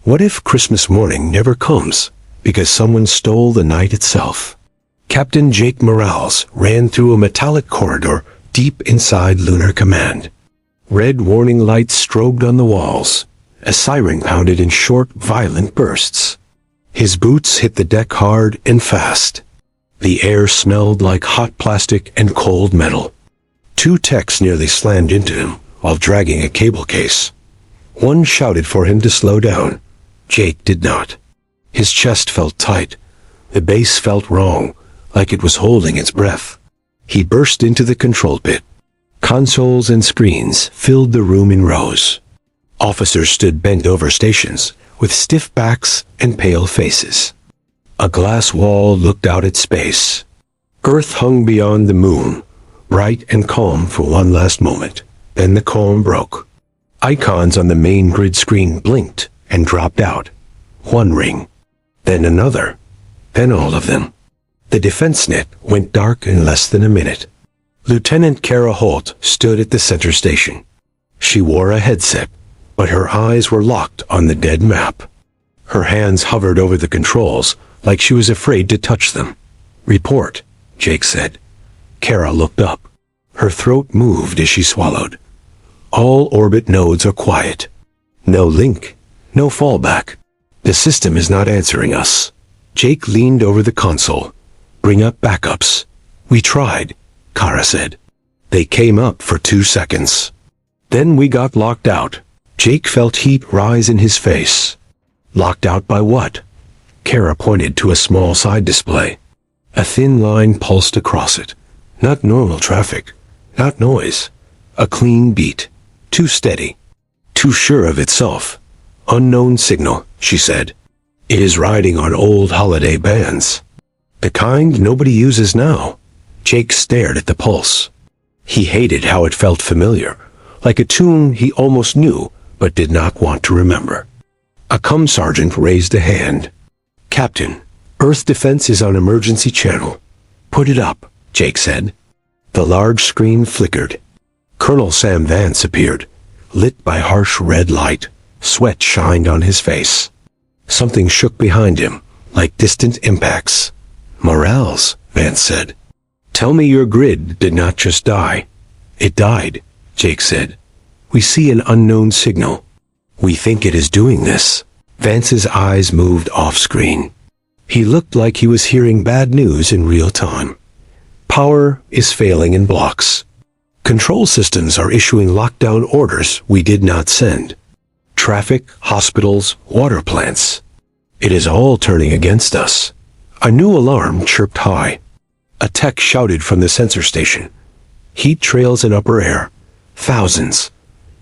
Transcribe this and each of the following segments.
What if Christmas morning never comes because someone stole the night itself? Captain Jake Morales ran through a metallic corridor deep inside Lunar Command. Red warning lights strobed on the walls. A siren pounded in short, violent bursts. His boots hit the deck hard and fast. The air smelled like hot plastic and cold metal. 2 techs nearly slammed into him while dragging a cable case. One shouted for him to slow down. Jake did not. His chest felt tight. The base felt wrong, like it was holding its breath. He burst into the control pit. Consoles and screens filled the room in rows. Officers stood bent over stations, with stiff backs and pale faces. A glass wall looked out at space. Earth hung beyond the moon, bright and calm for one last moment. Then the calm broke. Icons on the main grid screen blinked and dropped out. One ring, then another, then all of them. The defense net went dark in less than a minute. Lieutenant Kara Holt stood at the center station. She wore a headset, but her eyes were locked on the dead map. Her hands hovered over the controls like she was afraid to touch them. "Report," Jake said. Kara looked up. Her throat moved as she swallowed. "All orbit nodes are quiet. No link, no fallback. The system is not answering us." Jake leaned over the console. "Bring up backups." "We tried," Kara said. "They came up for 2 seconds. Then we got locked out." Jake felt heat rise in his face. "Locked out by what?" Kara pointed to a small side display. A thin line pulsed across it. Not normal traffic, not noise. A clean beat. Too steady. Too sure of itself. "Unknown signal," she said. "It is riding on old holiday bands. The kind nobody uses now." Jake stared at the pulse. He hated how it felt familiar, like a tune he almost knew but did not want to remember. A comm sergeant raised a hand. "Captain, Earth defense is on emergency channel." "Put it up," Jake said. The large screen flickered. Colonel Sam Vance appeared, lit by harsh red light. Sweat shined on his face. Something shook behind him, like distant impacts. "Morales," Vance said. "Tell me your grid did not just die." "It died," Jake said. "We see an unknown signal. We think it is doing this." Vance's eyes moved off-screen. He looked like he was hearing bad news in real time. "Power is failing in blocks. Control systems are issuing lockdown orders we did not send. Traffic, hospitals, water plants. It is all turning against us." A new alarm chirped high. A tech shouted from the sensor station. "Heat trails in upper air. Thousands."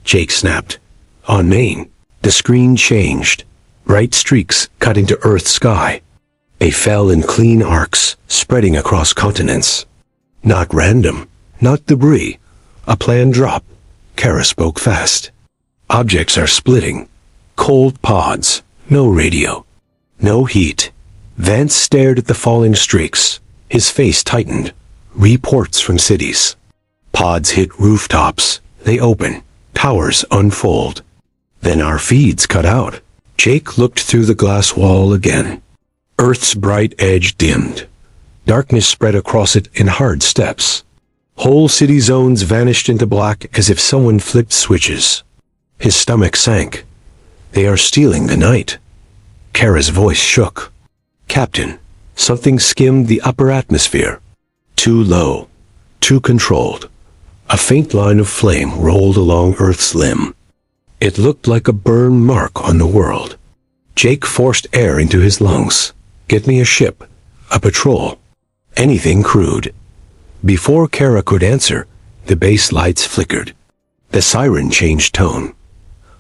Jake snapped. "On Maine." The screen changed. Bright streaks cut into Earth's sky. They fell in clean arcs, spreading across continents. Not random, not debris. A planned drop. Kara spoke fast. "Objects are splitting. Cold pods. No radio. No heat." Vance stared at the falling streaks. His face tightened. "Reports from cities. Pods hit rooftops. They open. Towers unfold. Then our feeds cut out." Jake looked through the glass wall again. Earth's bright edge dimmed. Darkness spread across it in hard steps. Whole city zones vanished into black as if someone flipped switches. His stomach sank. "They are stealing the night." Kara's voice shook. "Captain, something skimmed the upper atmosphere. Too low. Too controlled." A faint line of flame rolled along Earth's limb. It looked like a burn mark on the world. Jake forced air into his lungs. "Get me a ship. A patrol. Anything crude." Before Kara could answer, the base lights flickered. The siren changed tone.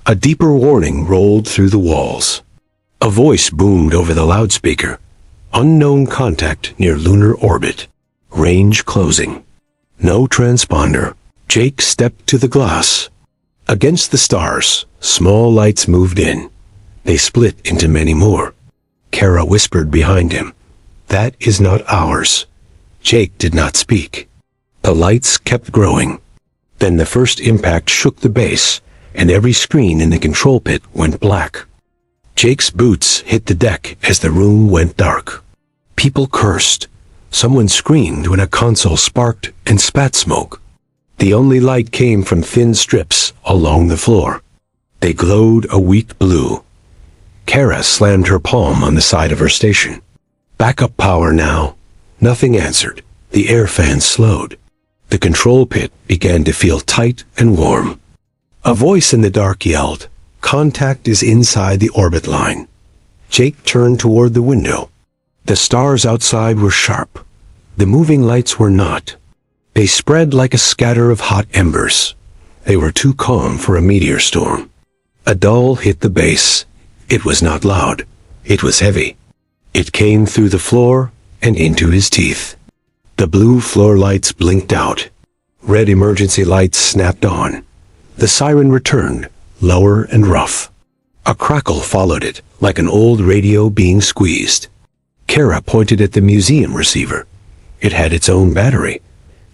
A deeper warning rolled through the walls. A voice boomed over the loudspeaker. "Unknown contact near lunar orbit. Range closing." No transponder. Jake stepped to the glass. Against the stars, small lights moved in. They split into many more. Kara whispered behind him. "That is not ours." Jake did not speak. The lights kept growing. Then the first impact shook the base, and every screen in the control pit went black. Jake's boots hit the deck as the room went dark. People cursed. Someone screamed when a console sparked and spat smoke. The only light came from thin strips along the floor. They glowed a weak blue. Kara slammed her palm on the side of her station. Backup power now. Nothing answered. The air fan slowed. The control pit began to feel tight and warm. A voice in the dark yelled, "Contact is inside the orbit line." Jake turned toward the window. The stars outside were sharp. The moving lights were not. They spread like a scatter of hot embers. They were too calm for a meteor storm. A dull hit the base. It was not loud. It was heavy. It came through the floor and into his teeth. The blue floor lights blinked out. Red emergency lights snapped on. The siren returned, lower and rough. A crackle followed it, like an old radio being squeezed. Kara pointed at the museum receiver. It had its own battery.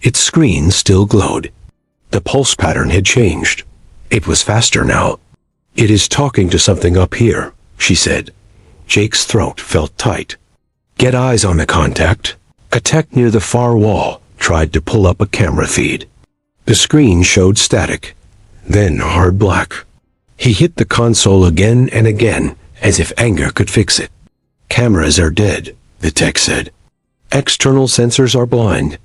Its screen still glowed. The pulse pattern had changed. It was faster now. "It is talking to something up here," she said. Jake's throat felt tight. "Get eyes on the contact." A tech near the far wall tried to pull up a camera feed. The screen showed static, then hard black. He hit the console again and again, as if anger could fix it. "Cameras are dead," the tech said. "External sensors are blind."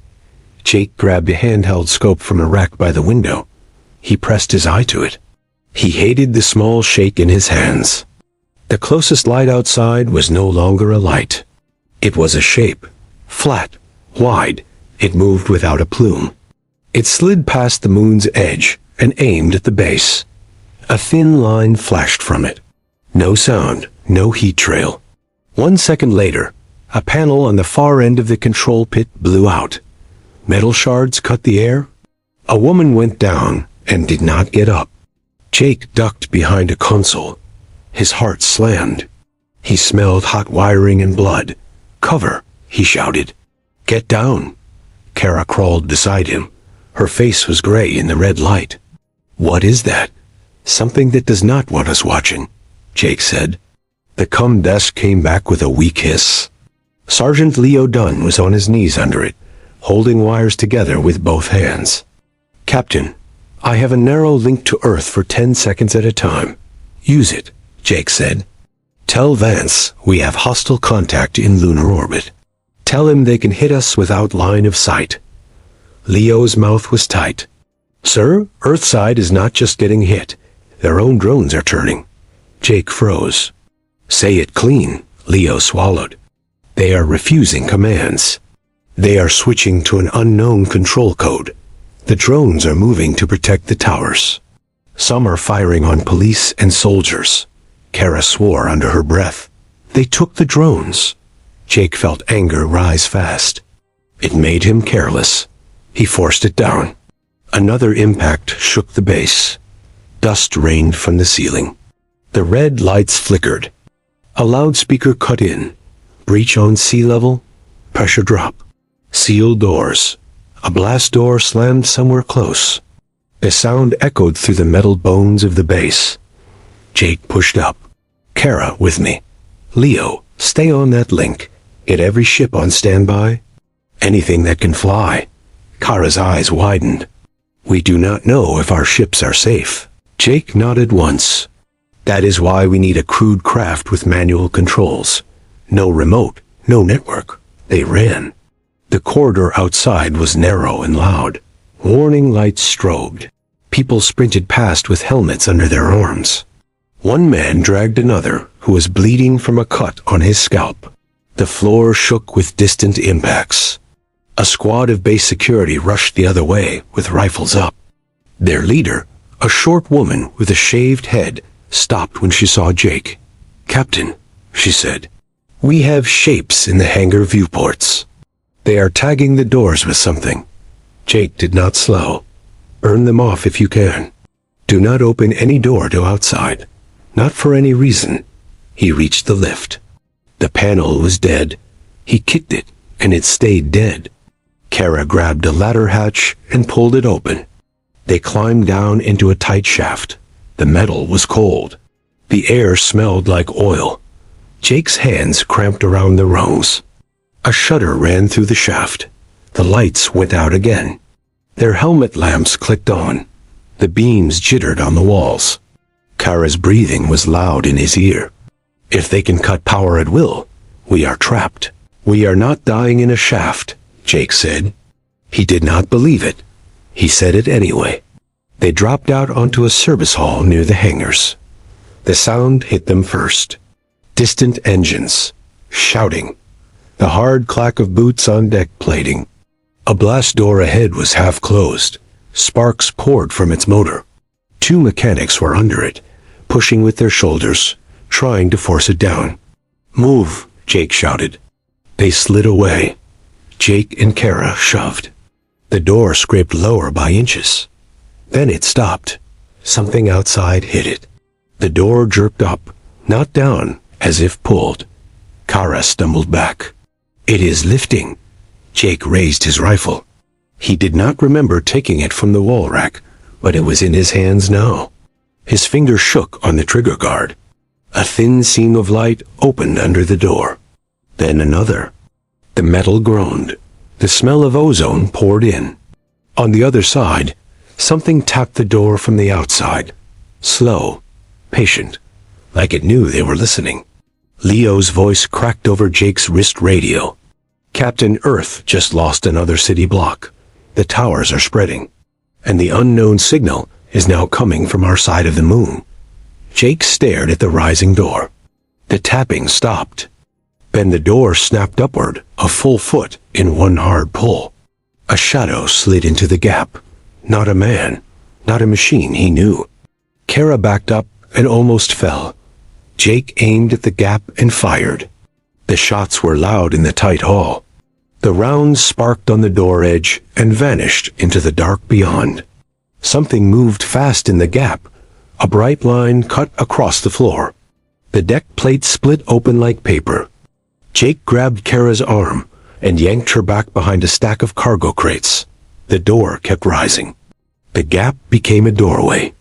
Jake grabbed a handheld scope from a rack by the window. He pressed his eye to it. He hated the small shake in his hands. The closest light outside was no longer a light. It was a shape. Flat, wide, it moved without a plume. It slid past the moon's edge and aimed at the base. A thin line flashed from it. No sound, no heat trail. 1 second later, a panel on the far end of the control pit blew out. Metal shards cut the air. A woman went down and did not get up. Jake ducked behind a console. His heart slammed. He smelled hot wiring and blood. "Cover!" he shouted. "Get down!" Kara crawled beside him. Her face was gray in the red light. "What is that?" "Something that does not want us watching," Jake said. The comm desk came back with a weak hiss. Sergeant Leo Dunn was on his knees under it, holding wires together with both hands. "Captain, I have a narrow link to Earth for 10 seconds at a time. Use it," Jake said. "Tell Vance we have hostile contact in lunar orbit. Tell him they can hit us without line of sight." Leo's mouth was tight. "Sir, Earthside is not just getting hit. Their own drones are turning." Jake froze. "Say it clean," Leo swallowed. "They are refusing commands. They are switching to an unknown control code. The drones are moving to protect the towers. Some are firing on police and soldiers." Kara swore under her breath. "They took the drones." Jake felt anger rise fast. It made him careless. He forced it down. Another impact shook the base. Dust rained from the ceiling. The red lights flickered. A loudspeaker cut in. Breach on sea level. Pressure drop. Sealed doors. A blast door slammed somewhere close. The sound echoed through the metal bones of the base. Jake pushed up. "Kara, with me. Leo, stay on that link. Get every ship on standby. Anything that can fly." Kara's eyes widened. "We do not know if our ships are safe." Jake nodded once. "That is why we need a crude craft with manual controls. No remote, no network." They ran. The corridor outside was narrow and loud. Warning lights strobed. People sprinted past with helmets under their arms. One man dragged another, who was bleeding from a cut on his scalp. The floor shook with distant impacts. A squad of base security rushed the other way, with rifles up. Their leader, a short woman with a shaved head, stopped when she saw Jake. "Captain," she said, "we have shapes in the hangar viewports. They are tagging the doors with something." Jake did not slow. "Burn them off if you can. Do not open any door to outside. Not for any reason." He reached the lift. The panel was dead. He kicked it, and it stayed dead. Kara grabbed a ladder hatch and pulled it open. They climbed down into a tight shaft. The metal was cold. The air smelled like oil. Jake's hands cramped around the rungs. A shudder ran through the shaft. The lights went out again. Their helmet lamps clicked on. The beams jittered on the walls. Kara's breathing was loud in his ear. If they can cut power at will, we are trapped. We are not dying in a shaft, Jake said. He did not believe it. He said it anyway. They dropped out onto a service hall near the hangars. The sound hit them first. Distant engines, shouting, the hard clack of boots on deck plating. A blast door ahead was half closed. Sparks poured from its motor. 2 mechanics were under it, pushing with their shoulders, trying to force it down. Move, Jake shouted. They slid away. Jake and Kara shoved. The door scraped lower by inches. Then it stopped. Something outside hit it. The door jerked up, not down, as if pulled. Kara stumbled back. It is lifting. Jake raised his rifle. He did not remember taking it from the wall rack, but it was in his hands now. His finger shook on the trigger guard. A thin seam of light opened under the door. Then another. The metal groaned. The smell of ozone poured in. On the other side, something tapped the door from the outside. Slow, patient, like it knew they were listening. Leo's voice cracked over Jake's wrist radio. Captain Earth just lost another city block. The towers are spreading, and the unknown signal is now coming from our side of the moon. Jake stared at the rising door. The tapping stopped. Then the door snapped upward, a full foot in one hard pull. A shadow slid into the gap. Not a man, not a machine he knew. Kara backed up and almost fell. Jake aimed at the gap and fired. The shots were loud in the tight hall. The rounds sparked on the door edge and vanished into the dark beyond. Something moved fast in the gap. A bright line cut across the floor. The deck plate split open like paper. Jake grabbed Kara's arm and yanked her back behind a stack of cargo crates. The door kept rising. The gap became a doorway,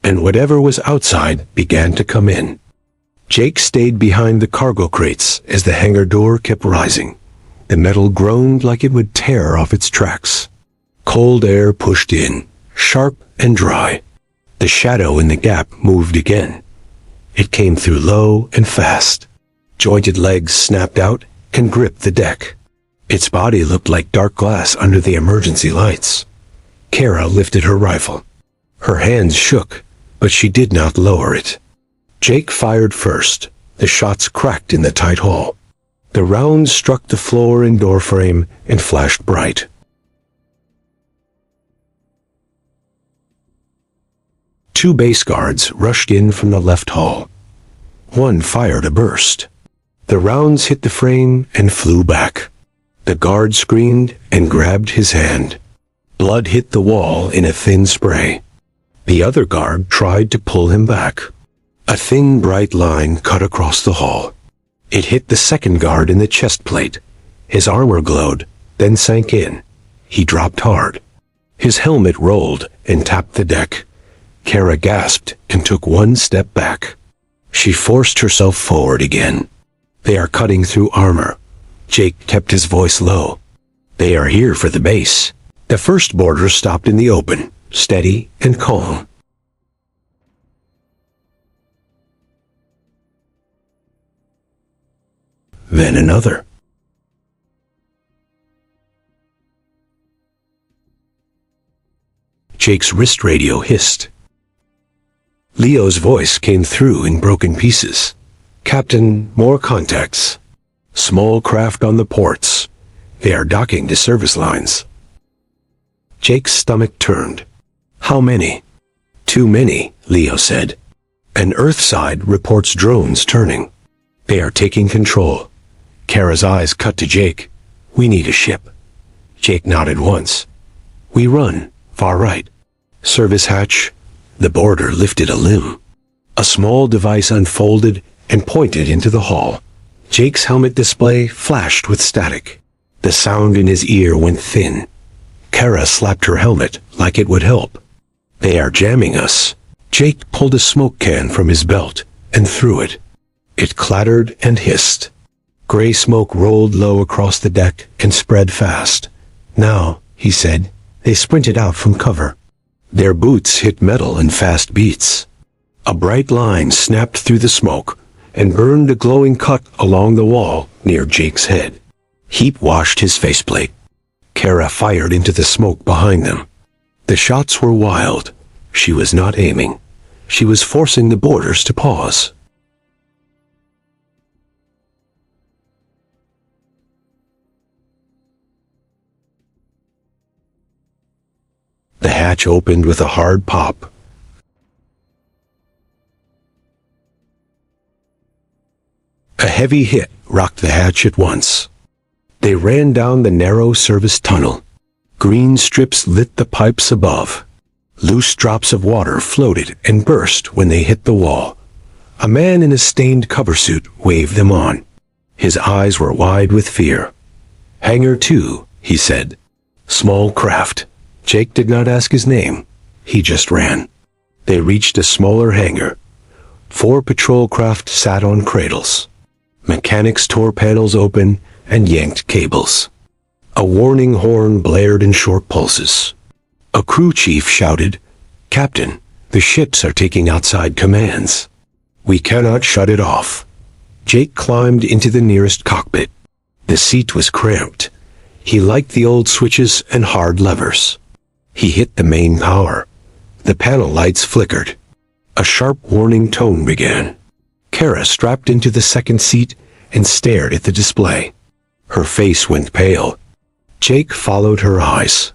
and whatever was outside began to come in. Jake stayed behind the cargo crates as the hangar door kept rising. The metal groaned like it would tear off its tracks. Cold air pushed in, sharp and dry. The shadow in the gap moved again. It came through low and fast. Jointed legs snapped out and gripped the deck. Its body looked like dark glass under the emergency lights. Kara lifted her rifle. Her hands shook, but she did not lower it. Jake fired first. The shots cracked in the tight hall. The rounds struck the floor and door frame and flashed bright. Two base guards rushed in from the left hall. One fired a burst. The rounds hit the frame and flew back. The guard screamed and grabbed his hand. Blood hit the wall in a thin spray. The other guard tried to pull him back. A thin, bright line cut across the hall. It hit the second guard in the chest plate. His armor glowed, then sank in. He dropped hard. His helmet rolled and tapped the deck. Kara gasped and took one step back. She forced herself forward again. They are cutting through armor. Jake kept his voice low. They are here for the base. The first boarder stopped in the open, steady and calm. Then another. Jake's wrist radio hissed. Leo's voice came through in broken pieces. Captain, more contacts. Small craft on the ports. They are docking to service lines. Jake's stomach turned. How many? Too many, Leo said. An Earthside reports drones turning. They are taking control. Kara's eyes cut to Jake. We need a ship. Jake nodded once. We run, far right. Service hatch. The boarder lifted a limb. A small device unfolded and pointed into the hall. Jake's helmet display flashed with static. The sound in his ear went thin. Kara slapped her helmet like it would help. They are jamming us. Jake pulled a smoke can from his belt and through it. It clattered and hissed. Gray smoke rolled low across the deck and spread fast. "Now," he said. They sprinted out from cover. Their boots hit metal in fast beats. A bright line snapped through the smoke and burned a glowing cut along the wall near Jake's head. Heat washed his faceplate. Kara fired into the smoke behind them. The shots were wild. She was not aiming. She was forcing the boarders to pause. The hatch opened with a hard pop. A heavy hit rocked the hatch at once. They ran down the narrow service tunnel. Green strips lit the pipes above. Loose drops of water floated and burst when they hit the wall. A man in a stained coversuit waved them on. His eyes were wide with fear. "Hangar 2, he said. Small craft. Jake did not ask his name. He just ran. They reached a smaller hangar. 4 patrol craft sat on cradles. Mechanics tore panels open and yanked cables. A warning horn blared in short pulses. A crew chief shouted, "Captain, the ships are taking outside commands. We cannot shut it off." Jake climbed into the nearest cockpit. The seat was cramped. He liked the old switches and hard levers. He hit the main power. The panel lights flickered. A sharp warning tone began. Kara strapped into the second seat and stared at the display. Her face went pale. Jake followed her eyes.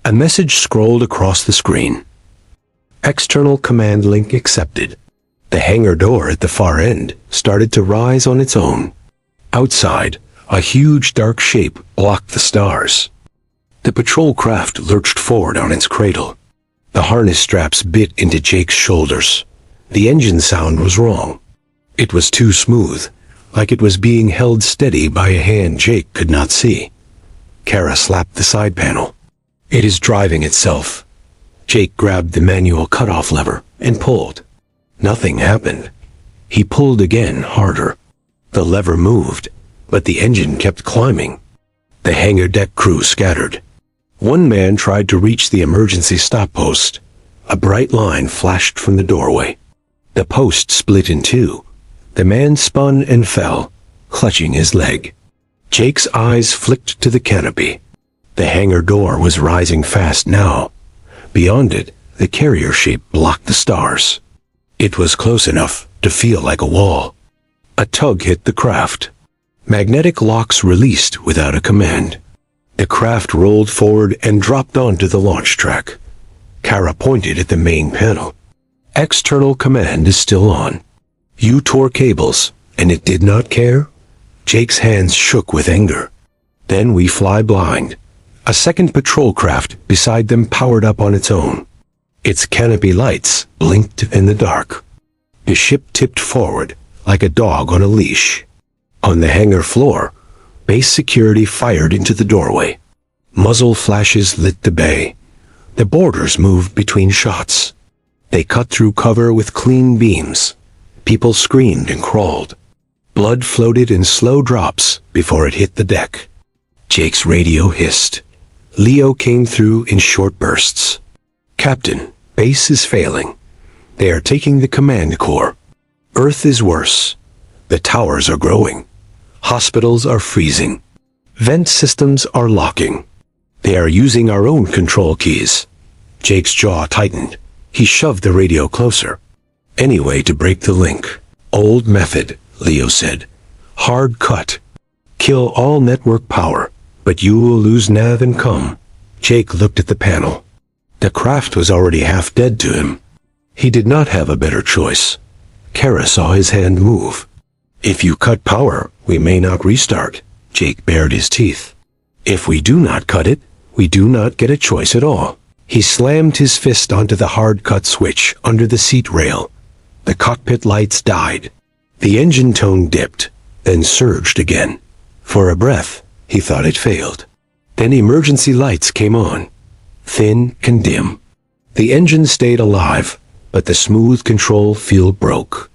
A message scrolled across the screen. External command link accepted. The hangar door at the far end started to rise on its own. Outside, a huge dark shape blocked the stars. The patrol craft lurched forward on its cradle. The harness straps bit into Jake's shoulders. The engine sound was wrong. It was too smooth, like it was being held steady by a hand Jake could not see. Kara slapped the side panel. "It is driving itself." Jake grabbed the manual cutoff lever and pulled. Nothing happened. He pulled again, harder. The lever moved, but the engine kept climbing. The hangar deck crew scattered. One man tried to reach the emergency stop post. A bright line flashed from the doorway. The post split in two. The man spun and fell, clutching his leg. Jake's eyes flicked to the canopy. The hangar door was rising fast now. Beyond it, the carrier shape blocked the stars. It was close enough to feel like a wall. A tug hit the craft. Magnetic locks released without a command. The craft rolled forward and dropped onto the launch track. Kara pointed at the main panel. "External command is still on. You tore cables, and it did not care?" Jake's hands shook with anger. "Then we fly blind." A second patrol craft beside them powered up on its own. Its canopy lights blinked in the dark. The ship tipped forward like a dog on a leash. On the hangar floor, base security fired into the doorway. Muzzle flashes lit the bay. The boarders moved between shots. They cut through cover with clean beams. People screamed and crawled. Blood floated in slow drops before it hit the deck. Jake's radio hissed. Leo came through in short bursts. "Captain, base is failing. They are taking the command core. Earth is worse. The towers are growing. Hospitals are freezing. Vent systems are locking. They are using our own control keys." Jake's jaw tightened. He shoved the radio closer. "Any way to break the link." "Old method," Leo said. "Hard cut. Kill all network power, but you will lose nav and comm." Jake looked at the panel. The craft was already half dead to him. He did not have a better choice. Kara saw his hand move. "If you cut power, we may not restart." Jake bared his teeth. "If we do not cut it, we do not get a choice at all." He slammed his fist onto the hard-cut switch under the seat rail. The cockpit lights died. The engine tone dipped, then surged again. For a breath, he thought it failed. Then emergency lights came on, thin and dim. The engine stayed alive, but the smooth control field broke.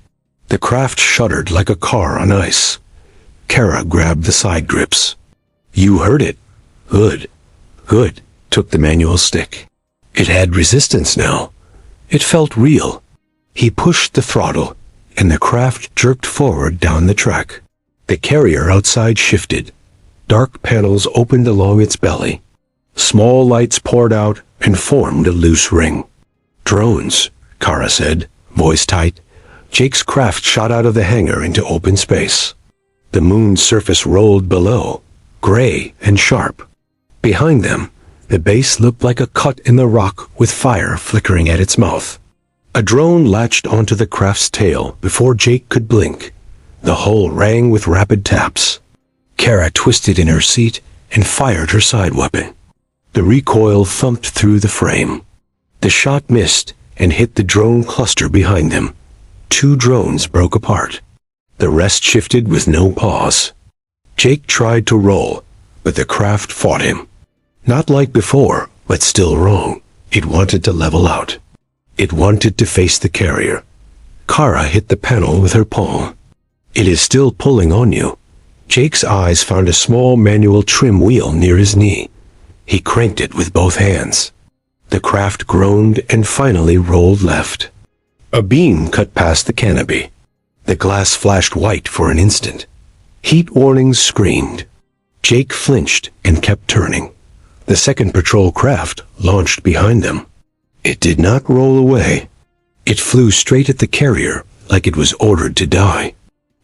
The craft shuddered like a car on ice. Kara grabbed the side grips. "You heard it." "Good. Good," took the manual stick. It had resistance now. It felt real. He pushed the throttle, and the craft jerked forward down the track. The carrier outside shifted. Dark panels opened along its belly. Small lights poured out and formed a loose ring. "Drones," Kara said, voice tight. Jake's craft shot out of the hangar into open space. The moon's surface rolled below, gray and sharp. Behind them, the base looked like a cut in the rock with fire flickering at its mouth. A drone latched onto the craft's tail before Jake could blink. The hull rang with rapid taps. Kara twisted in her seat and fired her side weapon. The recoil thumped through the frame. The shot missed and hit the drone cluster behind them. 2 drones broke apart. The rest shifted with no pause. Jake tried to roll, but the craft fought him. Not like before, but still wrong. It wanted to level out. It wanted to face the carrier. Kara hit the panel with her palm. "It is still pulling on you." Jake's eyes found a small manual trim wheel near his knee. He cranked it with both hands. The craft groaned and finally rolled left. A beam cut past the canopy. The glass flashed white for an instant. Heat warnings screamed. Jake flinched and kept turning. The second patrol craft launched behind them. It did not roll away. It flew straight at the carrier like it was ordered to die.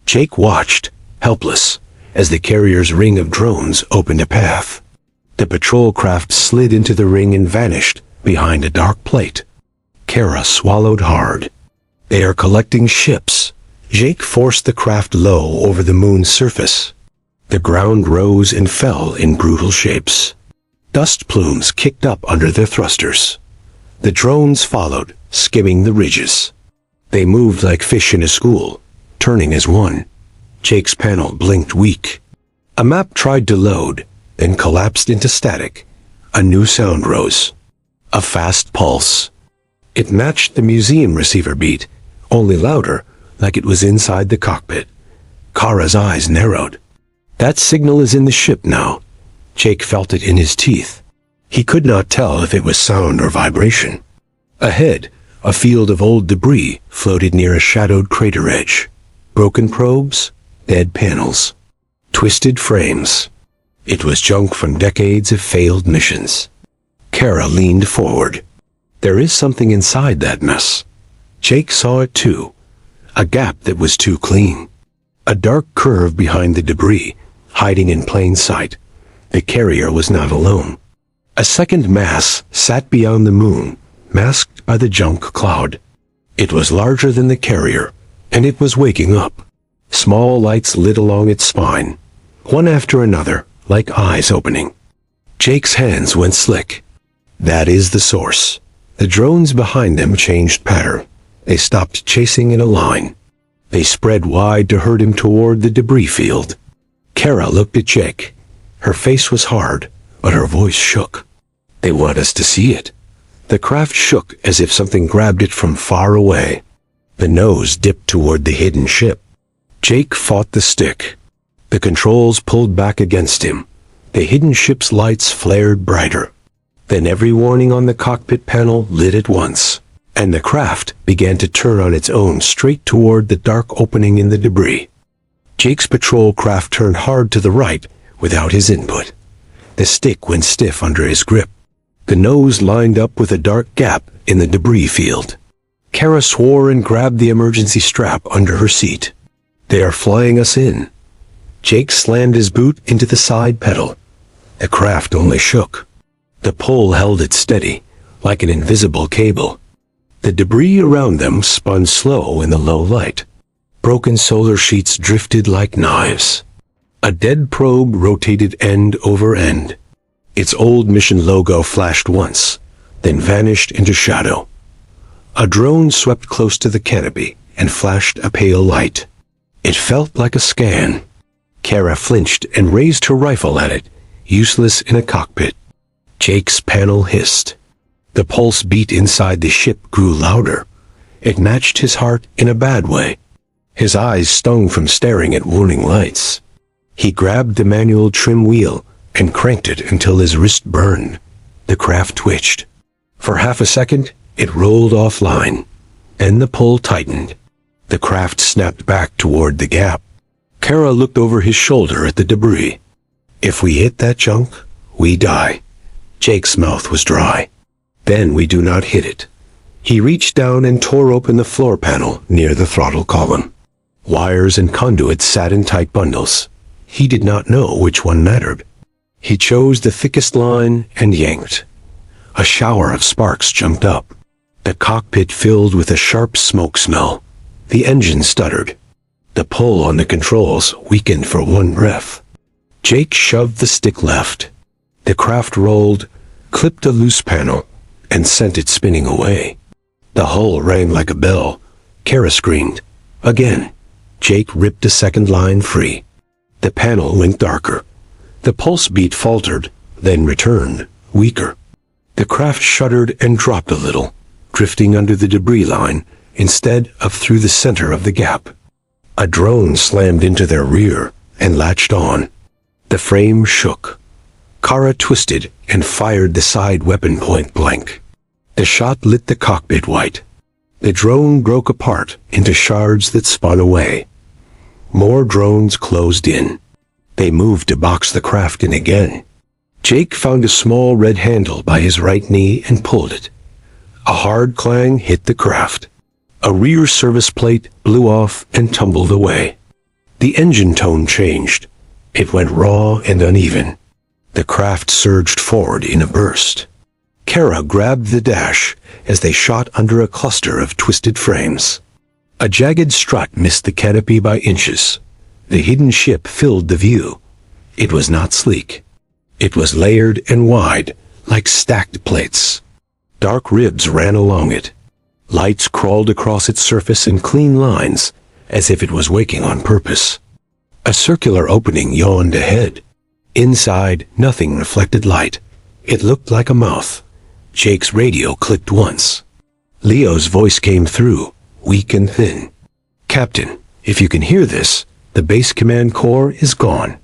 Jake watched, helpless, as the carrier's ring of drones opened a path. The patrol craft slid into the ring and vanished behind a dark plate. Kara swallowed hard. "They are collecting ships." Jake forced the craft low over the moon's surface. The ground rose and fell in brutal shapes. Dust plumes kicked up under their thrusters. The drones followed, skimming the ridges. They moved like fish in a school, turning as one. Jake's panel blinked weak. A map tried to load, then collapsed into static. A new sound rose. A fast pulse. It matched the museum receiver beat, only louder, like it was inside the cockpit. Kara's eyes narrowed. "That signal is in the ship now." Jake felt it in his teeth. He could not tell if it was sound or vibration. Ahead, a field of old debris floated near a shadowed crater edge. Broken probes, dead panels, twisted frames. It was junk from decades of failed missions. Kara leaned forward. There is something inside that mess. Jake saw it too. A gap that was too clean. A dark curve behind the debris, hiding in plain sight. The carrier was not alone. A second mass sat beyond the moon, masked by the junk cloud. It was larger than the carrier, and it was waking up. Small lights lit along its spine, one after another, like eyes opening. Jake's hands went slick. That is the source. The drones behind them changed pattern. They stopped chasing in a line. They spread wide to herd him toward the debris field. Kara looked at Jake. Her face was hard, but her voice shook. "They want us to see it." The craft shook as if something grabbed it from far away. The nose dipped toward the hidden ship. Jake fought the stick. The controls pulled back against him. The hidden ship's lights flared brighter. Then every warning on the cockpit panel lit at once, and the craft began to turn on its own straight toward the dark opening in the debris. Jake's patrol craft turned hard to the right without his input. The stick went stiff under his grip. The nose lined up with a dark gap in the debris field. Kara swore and grabbed the emergency strap under her seat. "They are flying us in." Jake slammed his boot into the side pedal. The craft only shook. The pull held it steady, like an invisible cable. The debris around them spun slow in the low light. Broken solar sheets drifted like knives. A dead probe rotated end over end. Its old mission logo flashed once, then vanished into shadow. A drone swept close to the canopy and flashed a pale light. It felt like a scan. Kara flinched and raised her rifle at it, useless in a cockpit. Jake's panel hissed. The pulse beat inside the ship grew louder. It matched his heart in a bad way. His eyes stung from staring at warning lights. He grabbed the manual trim wheel and cranked it until his wrist burned. The craft twitched. For half a second, it rolled offline. Then the pull tightened. The craft snapped back toward the gap. Kara looked over his shoulder at the debris. If we hit that junk, we die. Jake's mouth was dry. Then we do not hit it. He reached down and tore open the floor panel near the throttle column. Wires and conduits sat in tight bundles. He did not know which one mattered. He chose the thickest line and yanked. A shower of sparks jumped up. The cockpit filled with a sharp smoke smell. The engine stuttered. The pull on the controls weakened for one breath. Jake shoved the stick left. The craft rolled, clipped a loose panel, and sent it spinning away. The hull rang like a bell. Kara screamed. Again. Jake ripped a second line free. The panel went darker. The pulse beat faltered, then returned, weaker. The craft shuddered and dropped a little, drifting under the debris line instead of through the center of the gap. A drone slammed into their rear and latched on. The frame shook. Kara twisted and fired the side weapon point blank. The shot lit the cockpit white. The drone broke apart into shards that spun away. More drones closed in. They moved to box the craft in again. Jake found a small red handle by his right knee and pulled it. A hard clang hit the craft. A rear service plate blew off and tumbled away. The engine tone changed. It went raw and uneven. The craft surged forward in a burst. Kara grabbed the dash as they shot under a cluster of twisted frames. A jagged strut missed the canopy by inches. The hidden ship filled the view. It was not sleek. It was layered and wide, like stacked plates. Dark ribs ran along it. Lights crawled across its surface in clean lines, as if it was waking on purpose. A circular opening yawned ahead. Inside, nothing reflected light. It looked like a mouth. Jake's radio clicked once. Leo's voice came through, weak and thin. Captain, if you can hear this, the base command core is gone.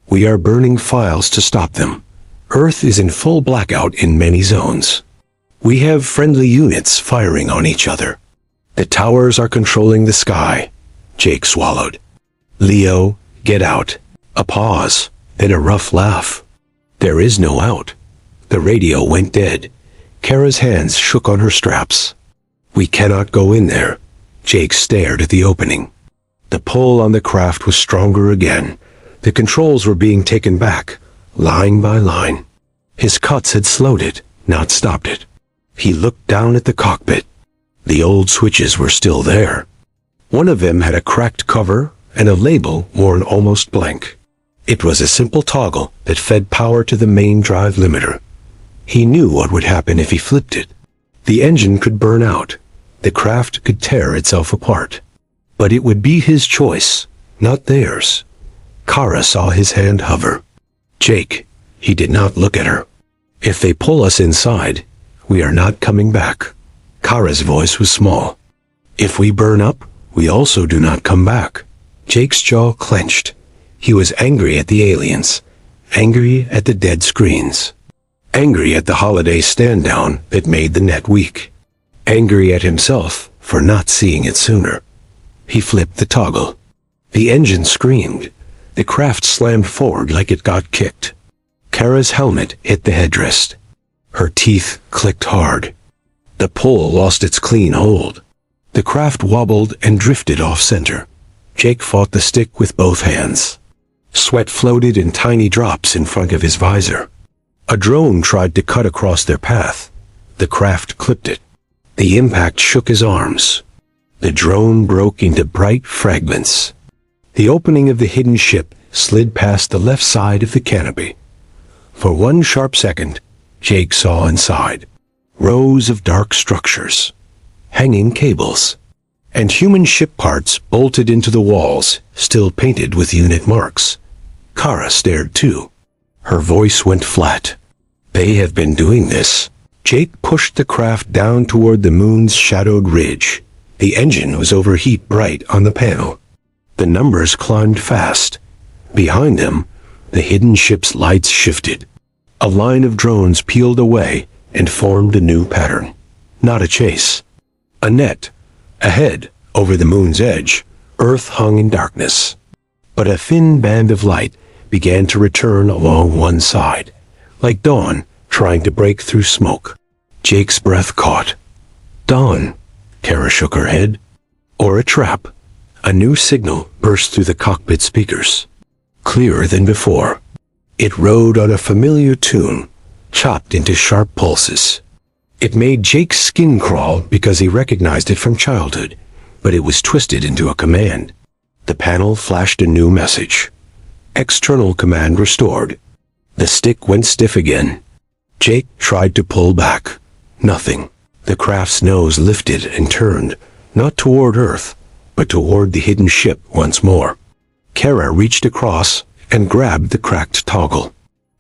We are burning files to stop them. Earth is in full blackout in many zones. We have friendly units firing on each other. The towers are controlling the sky. Jake swallowed. Leo, get out. A pause, then a rough laugh. There is no out. The radio went dead. Kara's hands shook on her straps. We cannot go in there. Jake stared at the opening. The pull on the craft was stronger again. The controls were being taken back, line by line. His cuts had slowed it, not stopped it. He looked down at the cockpit. The old switches were still there. One of them had a cracked cover and a label worn almost blank. It was a simple toggle that fed power to the main drive limiter. He knew what would happen if he flipped it. The engine could burn out. The craft could tear itself apart. But it would be his choice, not theirs. Kara saw his hand hover. Jake, he did not look at her. If they pull us inside, we are not coming back. Kara's voice was small. If we burn up, we also do not come back. Jake's jaw clenched. He was angry at the aliens, angry at the dead screens, angry at the holiday stand-down that made the net weak, angry at himself for not seeing it sooner. He flipped the toggle. The engine screamed. The craft slammed forward like it got kicked. Kara's helmet hit the headrest. Her teeth clicked hard. The pull lost its clean hold. The craft wobbled and drifted off-center. Jake fought the stick with both hands. Sweat floated in tiny drops in front of his visor. A drone tried to cut across their path. The craft clipped it. The impact shook his arms. The drone broke into bright fragments. The opening of the hidden ship slid past the left side of the canopy. For one sharp second, Jake saw inside. Rows of dark structures, hanging cables, and human ship parts bolted into the walls, still painted with unit marks. Kara stared too. Her voice went flat. They have been doing this. Jake pushed the craft down toward the moon's shadowed ridge. The engine was overheat bright on the panel. The numbers climbed fast. Behind them, the hidden ship's lights shifted. A line of drones peeled away and formed a new pattern. Not a chase. A net. Ahead, over the moon's edge, Earth hung in darkness. But a thin band of light began to return along one side, like dawn trying to break through smoke. Jake's breath caught. Dawn, Kara shook her head. Or a trap. A new signal burst through the cockpit speakers. Clearer than before. It rode on a familiar tune, chopped into sharp pulses. It made Jake's skin crawl because he recognized it from childhood, but it was twisted into a command. The panel flashed a new message. External command restored. The stick went stiff again. Jake tried to pull back. Nothing. The craft's nose lifted and turned, not toward Earth, but toward the hidden ship once more. Kara reached across and grabbed the cracked toggle.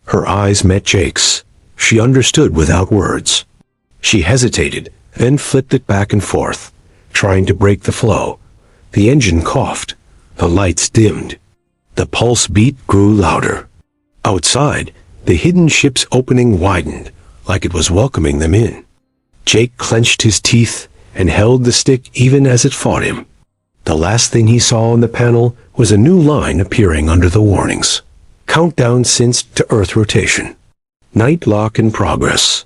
Her eyes met Jake's. She understood without words. She hesitated, then flipped it back and forth, trying to break the flow. The engine coughed. The lights dimmed. The pulse beat grew louder. Outside, the hidden ship's opening widened, like it was welcoming them in. Jake clenched his teeth and held the stick even as it fought him. The last thing he saw on the panel was a new line appearing under the warnings. Countdown synced to Earth rotation. Night lock in progress.